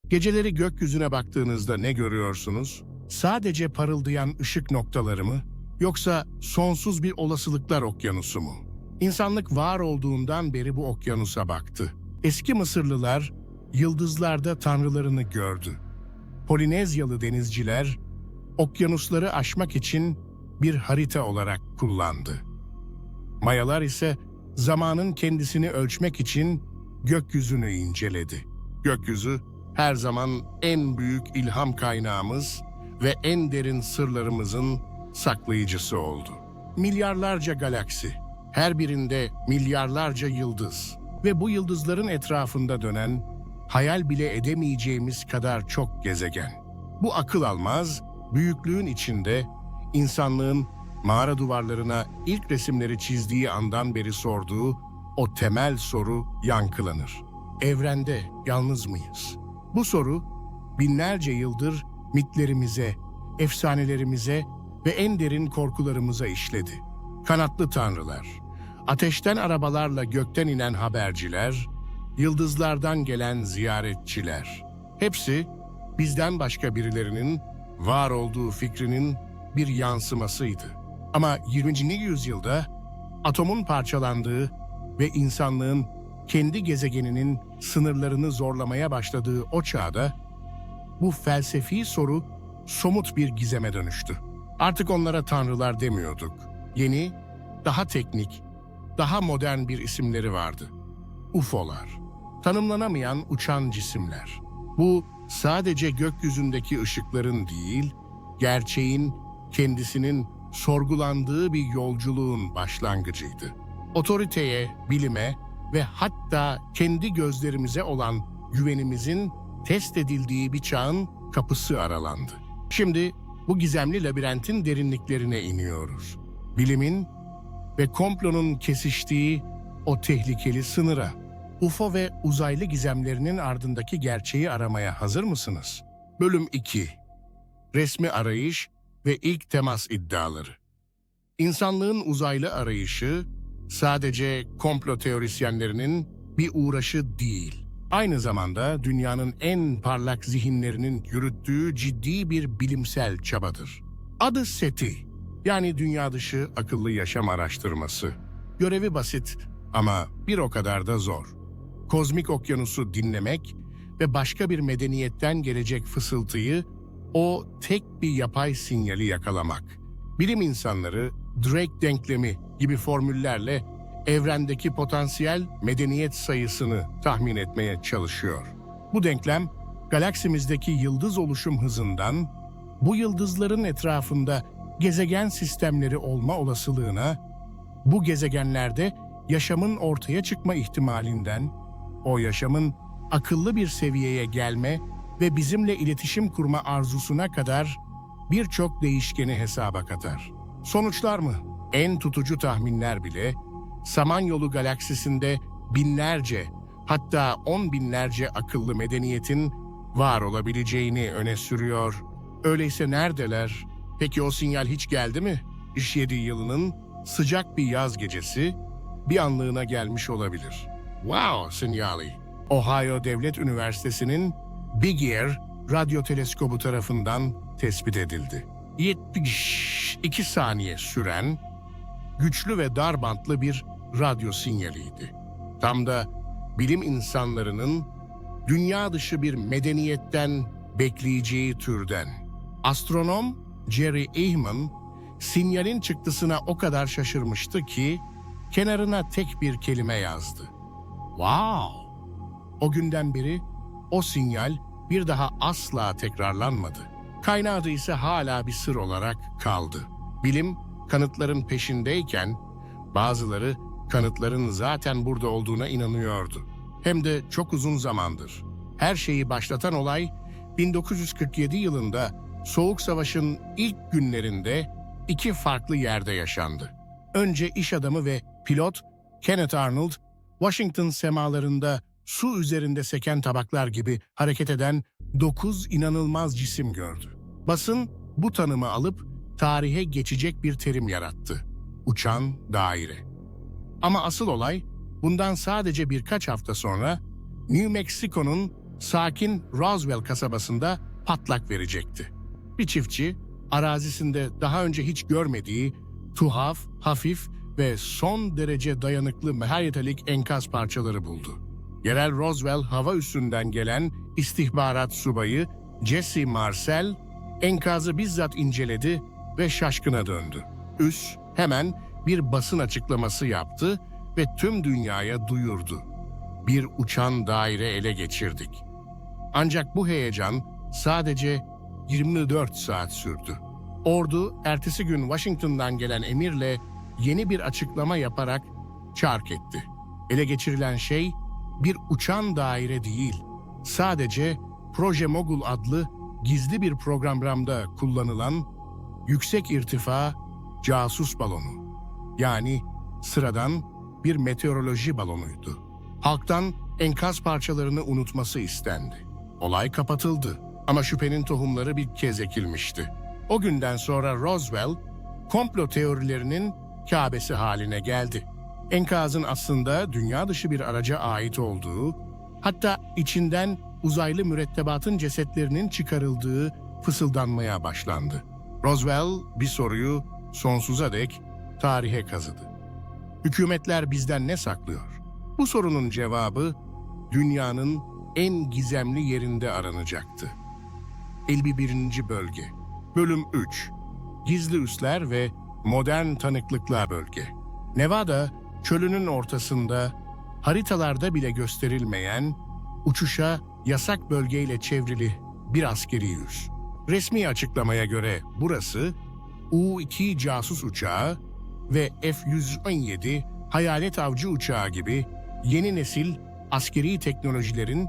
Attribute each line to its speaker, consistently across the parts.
Speaker 1: Geceleri gökyüzüne baktığınızda ne görüyorsunuz? Sadece parıldayan ışık noktaları mı? Yoksa sonsuz bir olasılıklar okyanusu mu? İnsanlık var olduğundan beri bu okyanusa baktı. Eski Mısırlılar yıldızlarda tanrılarını gördü. Polinezyalı denizciler okyanusları aşmak için bir harita olarak kullandı. Mayalar ise zamanın kendisini ölçmek için gökyüzünü inceledi. Gökyüzü her zaman en büyük ilham kaynağımız ve en derin sırlarımızın saklayıcısı oldu. Milyarlarca galaksi, her birinde milyarlarca yıldız ve bu yıldızların etrafında dönen, hayal bile edemeyeceğimiz kadar çok gezegen. Bu akıl almaz, büyüklüğün içinde insanlığın mağara duvarlarına ilk resimleri çizdiği andan beri sorduğu o temel soru yankılanır. Evrende yalnız mıyız? Bu soru binlerce yıldır mitlerimize, efsanelerimize ve en derin korkularımıza işledi. Kanatlı tanrılar, ateşten arabalarla gökten inen haberciler, yıldızlardan gelen ziyaretçiler. Hepsi bizden başka birilerinin var olduğu fikrinin bir yansımasıydı. Ama 20. yüzyılda atomun parçalandığı ve insanlığın kendi gezegeninin sınırlarını zorlamaya başladığı o çağda bu felsefi soru somut bir gizeme dönüştü. Artık onlara tanrılar demiyorduk. Yeni, daha teknik, daha modern bir isimleri vardı. UFO'lar. Tanımlanamayan uçan cisimler. Bu sadece gökyüzündeki ışıkların değil, gerçeğin kendisinin sorgulandığı bir yolculuğun başlangıcıydı. Otoriteye, bilime ve hatta kendi gözlerimize olan güvenimizin test edildiği bir çağın kapısı aralandı. Şimdi bu gizemli labirentin derinliklerine iniyoruz. Bilimin ve komplonun kesiştiği o tehlikeli sınıra. UFO ve uzaylı gizemlerinin ardındaki gerçeği aramaya hazır mısınız? Bölüm 2. Resmi arayış ve ilk temas iddiaları. İnsanlığın uzaylı arayışı sadece komplo teorisyenlerinin bir uğraşı değil. Aynı zamanda dünyanın en parlak zihinlerinin yürüttüğü ciddi bir bilimsel çabadır. Adı SETI, yani Dünya Dışı Akıllı Yaşam Araştırması. Görevi basit ama bir o kadar da zor. Kozmik okyanusu dinlemek ve başka bir medeniyetten gelecek fısıltıyı, o tek bir yapay sinyali yakalamak. Bilim insanları Drake denklemi gibi formüllerle evrendeki potansiyel medeniyet sayısını tahmin etmeye çalışıyor. Bu denklem, galaksimizdeki yıldız oluşum hızından, bu yıldızların etrafında gezegen sistemleri olma olasılığına, bu gezegenlerde yaşamın ortaya çıkma ihtimalinden, o yaşamın akıllı bir seviyeye gelme ve bizimle iletişim kurma arzusuna kadar birçok değişkeni hesaba katar. Sonuçlar mı? En tutucu tahminler bile, Samanyolu galaksisinde binlerce, hatta 10 binlerce akıllı medeniyetin var olabileceğini öne sürüyor. Öyleyse neredeler? Peki o sinyal hiç geldi mi? 67 yılının sıcak bir yaz gecesi bir anlığına gelmiş olabilir. Wow sinyali! Ohio Devlet Üniversitesi'nin Big Ear radyo teleskobu tarafından tespit edildi. 72 saniye süren, güçlü ve dar bantlı bir radyo sinyaliydi. Tam da bilim insanlarının dünya dışı bir medeniyetten bekleyeceği türden. Astronom Jerry Ehman, sinyalin çıktısına o kadar şaşırmıştı ki kenarına tek bir kelime yazdı. Wow! O günden beri o sinyal bir daha asla tekrarlanmadı. Kaynağı ise hala bir sır olarak kaldı. Bilim kanıtların peşindeyken bazıları kanıtların zaten burada olduğuna inanıyordu. Hem de çok uzun zamandır. Her şeyi başlatan olay 1947 yılında Soğuk Savaş'ın ilk günlerinde iki farklı yerde yaşandı. Önce iş adamı ve pilot Kenneth Arnold, Washington semalarında su üzerinde seken tabaklar gibi hareket eden 9 inanılmaz cisim gördü. Basın bu tanımı alıp tarihe geçecek bir terim yarattı. Uçan daire. Ama asıl olay bundan sadece birkaç hafta sonra New Mexico'nun sakin Roswell kasabasında patlak verecekti. Bir çiftçi, arazisinde daha önce hiç görmediği tuhaf, hafif ve son derece dayanıklı metallik enkaz parçaları buldu. Yerel Roswell hava üssünden gelen istihbarat subayı Jesse Marcel enkazı bizzat inceledi ve şaşkına döndü. Üs hemen bir basın açıklaması yaptı ve tüm dünyaya duyurdu. Bir uçan daire ele geçirdik. Ancak bu heyecan sadece 24 saat sürdü. Ordu ertesi gün Washington'dan gelen emirle yeni bir açıklama yaparak çark etti. Ele geçirilen şey bir uçan daire değil, sadece Proje Mogul adlı gizli bir programda kullanılan yüksek irtifa casus balonu. Yani sıradan bir meteoroloji balonuydu. Halktan enkaz parçalarını unutması istendi. Olay kapatıldı ama şüphenin tohumları bir kez ekilmişti. O günden sonra Roswell, komplo teorilerinin Kâbesi haline geldi. Enkazın aslında dünya dışı bir araca ait olduğu, hatta içinden uzaylı mürettebatın cesetlerinin çıkarıldığı fısıldanmaya başlandı. Roswell bir soruyu sonsuza dek tarihe kazıdı. Hükümetler bizden ne saklıyor? Bu sorunun cevabı dünyanın en gizemli yerinde aranacaktı. 51. Bölge. Bölüm 3. Gizli üsler ve modern tanıklıklar bölge. Nevada, çölünün ortasında, haritalarda bile gösterilmeyen, uçuşa yasak bölgeyle çevrili bir askeri üs. Resmi açıklamaya göre burası, U-2 casus uçağı ve F-117 hayalet avcı uçağı gibi yeni nesil askeri teknolojilerin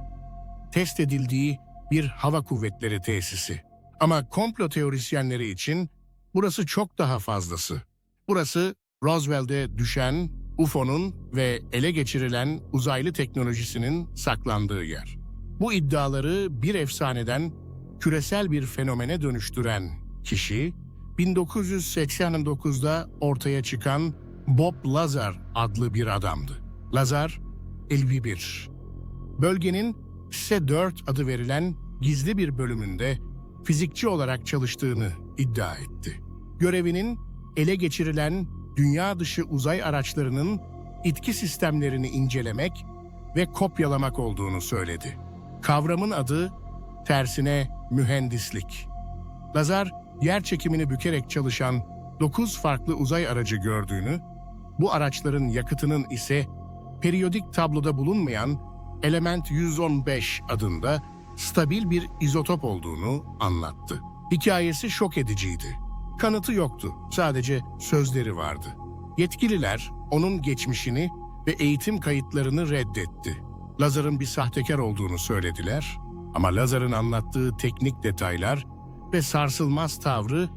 Speaker 1: test edildiği bir hava kuvvetleri tesisi. Ama komplo teorisyenleri için burası çok daha fazlası. Burası Roswell'de düşen UFO'nun ve ele geçirilen uzaylı teknolojisinin saklandığı yer. Bu iddiaları bir efsaneden küresel bir fenomene dönüştüren kişi, 1989'da ortaya çıkan Bob Lazar adlı bir adamdı. Lazar, 51. Bölgenin S4 adı verilen gizli bir bölümünde fizikçi olarak çalıştığını iddia etti. Görevinin ele geçirilen dünya dışı uzay araçlarının itki sistemlerini incelemek ve kopyalamak olduğunu söyledi. Kavramın adı tersine mühendislik. Lazar, yer çekimini bükerek çalışan 9 farklı uzay aracı gördüğünü, bu araçların yakıtının ise periyodik tabloda bulunmayan element 115 adında stabil bir izotop olduğunu anlattı. Hikayesi şok ediciydi. Kanıtı yoktu, sadece sözleri vardı. Yetkililer onun geçmişini ve eğitim kayıtlarını reddetti. Lazar'ın bir sahtekar olduğunu söylediler ama Lazar'ın anlattığı teknik detaylar ve sarsılmaz tavrı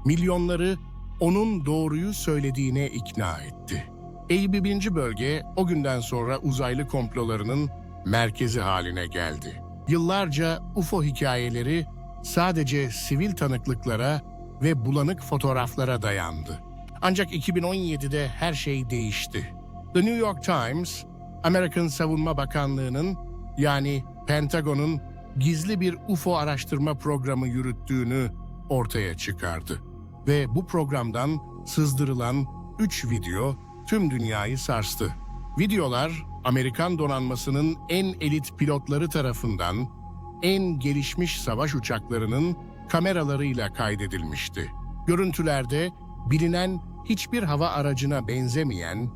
Speaker 1: milyonları onun doğruyu söylediğine ikna etti. 51. bölge o günden sonra uzaylı komplolarının merkezi haline geldi. Yıllarca UFO hikayeleri sadece sivil tanıklıklara ve bulanık fotoğraflara dayandı. Ancak 2017'de her şey değişti. The New York Times, Amerikan Savunma Bakanlığı'nın yani Pentagon'un gizli bir UFO araştırma programı yürüttüğünü ortaya çıkardı. Ve bu programdan sızdırılan 3 video tüm dünyayı sarstı. Videolar, Amerikan donanmasının en elit pilotları tarafından en gelişmiş savaş uçaklarının kameralarıyla kaydedilmişti. Görüntülerde bilinen hiçbir hava aracına benzemeyen,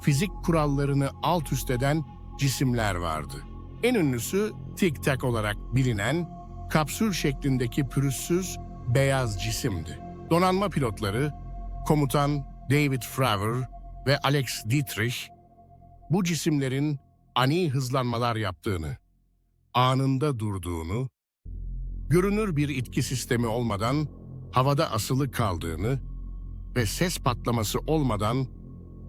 Speaker 1: fizik kurallarını alt üst eden cisimler vardı. En ünlüsü Tic Tac olarak bilinen kapsül şeklindeki pürüzsüz beyaz cisimdi. Donanma pilotları, komutan David Fravor ve Alex Dietrich, bu cisimlerin ani hızlanmalar yaptığını, anında durduğunu, görünür bir itki sistemi olmadan havada asılı kaldığını ve ses patlaması olmadan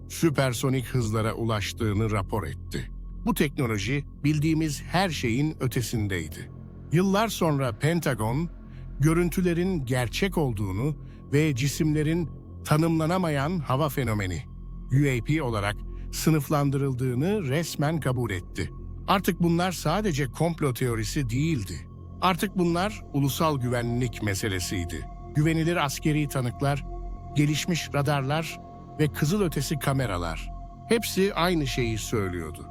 Speaker 1: süpersonik hızlara ulaştığını rapor etti. Bu teknoloji bildiğimiz her şeyin ötesindeydi. Yıllar sonra Pentagon, görüntülerin gerçek olduğunu ve cisimlerin tanımlanamayan hava fenomeni, UAP olarak sınıflandırıldığını resmen kabul etti. Artık bunlar sadece komplo teorisi değildi. Artık bunlar ulusal güvenlik meselesiydi. Güvenilir askeri tanıklar, gelişmiş radarlar ve kızılötesi kameralar. Hepsi aynı şeyi söylüyordu.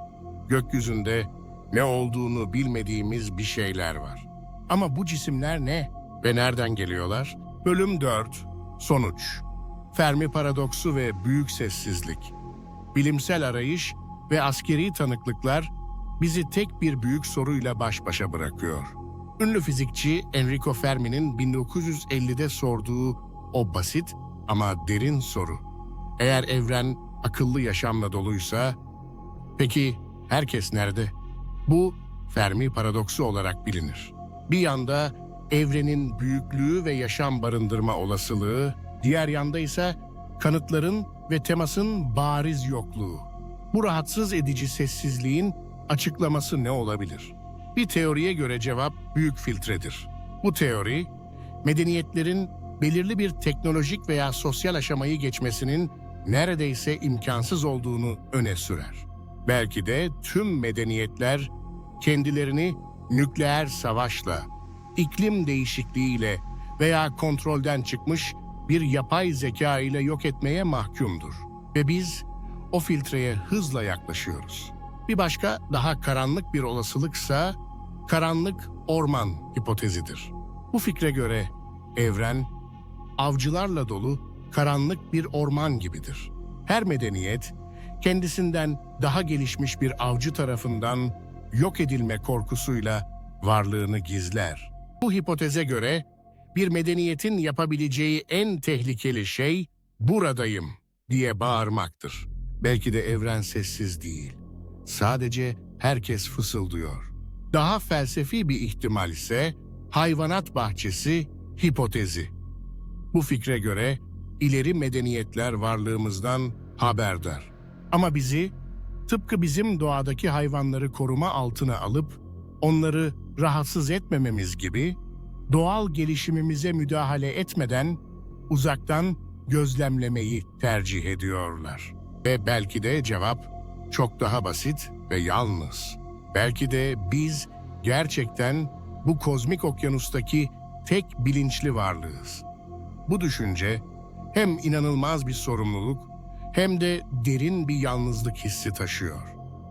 Speaker 1: Gökyüzünde ne olduğunu bilmediğimiz bir şeyler var. Ama bu cisimler ne ve nereden geliyorlar? Bölüm 4. Sonuç. Fermi paradoksu ve büyük sessizlik. Bilimsel arayış ve askeri tanıklıklar bizi tek bir büyük soruyla baş başa bırakıyor. Ünlü fizikçi Enrico Fermi'nin 1950'de sorduğu o basit ama derin soru. Eğer evren akıllı yaşamla doluysa, peki herkes nerede? Bu Fermi paradoksu olarak bilinir. Bir yanda evrenin büyüklüğü ve yaşam barındırma olasılığı, diğer yanda ise kanıtların ve temasın bariz yokluğu. Bu rahatsız edici sessizliğin açıklaması ne olabilir? Bir teoriye göre cevap büyük filtredir. Bu teori, medeniyetlerin belirli bir teknolojik veya sosyal aşamayı geçmesinin neredeyse imkansız olduğunu öne sürer. Belki de tüm medeniyetler kendilerini nükleer savaşla, iklim değişikliğiyle veya kontrolden çıkmış bir yapay zeka ile yok etmeye mahkumdur. Ve biz o filtreye hızla yaklaşıyoruz. Bir başka, daha karanlık bir olasılıksa karanlık orman hipotezidir. Bu fikre göre evren, avcılarla dolu karanlık bir orman gibidir. Her medeniyet, kendisinden daha gelişmiş bir avcı tarafından yok edilme korkusuyla varlığını gizler. Bu hipoteze göre bir medeniyetin yapabileceği en tehlikeli şey "buradayım" diye bağırmaktır. Belki de evren sessiz değil. Sadece herkes fısıldıyor. Daha felsefi bir ihtimal ise hayvanat bahçesi hipotezi. Bu fikre göre ileri medeniyetler varlığımızdan haberdar. Ama bizi, tıpkı bizim doğadaki hayvanları koruma altına alıp onları rahatsız etmememiz gibi, doğal gelişimimize müdahale etmeden uzaktan gözlemlemeyi tercih ediyorlar. Ve belki de cevap çok daha basit ve yalnız. Belki de biz gerçekten bu kozmik okyanustaki tek bilinçli varlığız. Bu düşünce hem inanılmaz bir sorumluluk hem de derin bir yalnızlık hissi taşıyor.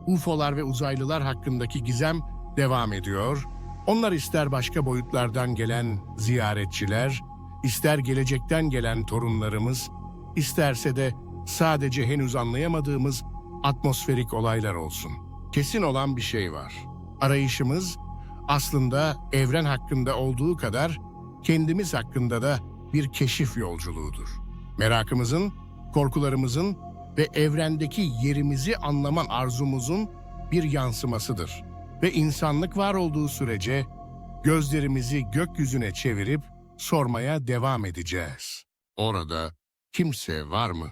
Speaker 1: UFO'lar ve uzaylılar hakkındaki gizem devam ediyor. Onlar ister başka boyutlardan gelen ziyaretçiler, ister gelecekten gelen torunlarımız, isterse de sadece henüz anlayamadığımız atmosferik olaylar olsun. Kesin olan bir şey var. Arayışımız aslında evren hakkında olduğu kadar kendimiz hakkında da bir keşif yolculuğudur. Merakımızın, korkularımızın ve evrendeki yerimizi anlama arzumuzun bir yansımasıdır. Ve insanlık var olduğu sürece gözlerimizi gökyüzüne çevirip sormaya devam edeceğiz. Orada kimse var mı?